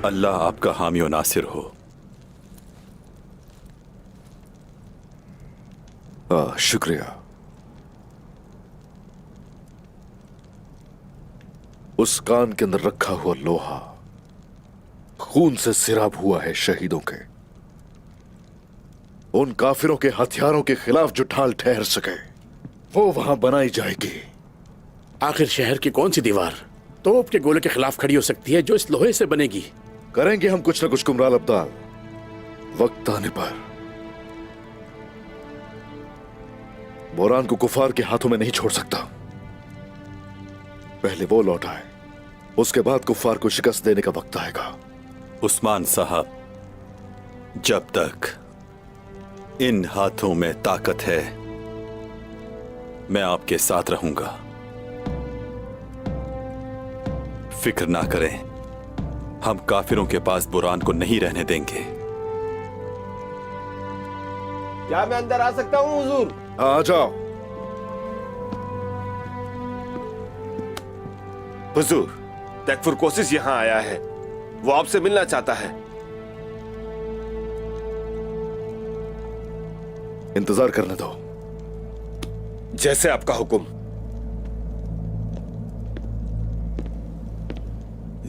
अल्लाह आपका हामी और नासिर हो। शुक्रिया। उस कान के अंदर रखा हुआ लोहा खून से सिराब हुआ है शहीदों के, उन काफिरों के हथियारों के खिलाफ जो ढाल ठहर सके, वो वहां बनाई जाएगी। आखिर शहर की कौन सी दीवार तोप के गोले के खिलाफ खड़ी हो सकती है जो इस लोहे से बनेगी? करेंगे हम कुछ ना कुछ कुमराल अब्दाल, वक्त आने पर। बोरान को कुफार के हाथों में नहीं छोड़ सकता। पहले वो लौट आए, उसके बाद कुफार को शिकस्त देने का वक्त आएगा। उस्मान साहब, जब तक इन हाथों में ताकत है मैं आपके साथ रहूंगा। फिक्र ना करें, हम काफिरों के पास बुरान को नहीं रहने देंगे। क्या मैं अंदर आ सकता हूं हुजूर? आ जाओ। हुजूर, तकफुर कोशिश यहां आया है, वो आपसे मिलना चाहता है। इंतजार करने दो। जैसे आपका हुक्म।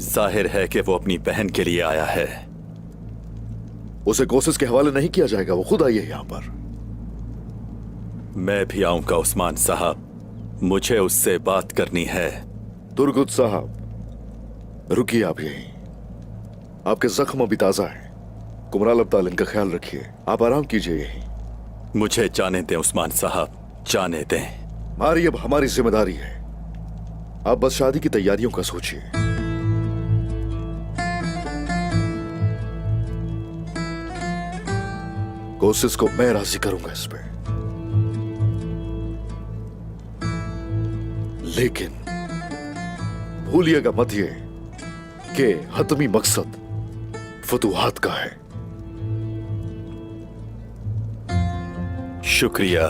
जाहिर है कि वो अपनी बहन के लिए आया है। उसे कोशिश के हवाले नहीं किया जाएगा, वो खुद आई है यहां पर। मैं भी आऊंगा उस्मान साहब, मुझे उससे बात करनी है। तुर्गुत साहब, रुकिए आप यहीं। आपके जख्म अभी ताजा है। कुमराल अब्दाल, इनका ख्याल रखिए। आप आराम कीजिए यहीं। मुझे जाने दें उस्मान साहब, जाने दें। हमारी अब हमारी जिम्मेदारी है। आप बस शादी की तैयारियों का सोचिए। कोशिश को मैं राजी करूंगा इस पे, लेकिन भूलिएगा मत ये कि हतमी मकसद फतूहात का है। शुक्रिया।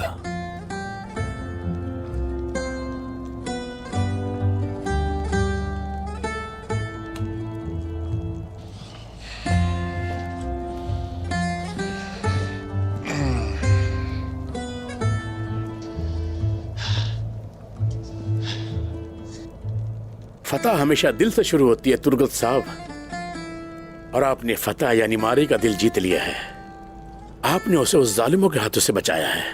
फतह हमेशा दिल से शुरू होती है तुर्गत साहब, और आपने फतह यानी मारे का दिल जीत लिया है। आपने उसे उस जालिमों के हाथों से बचाया है।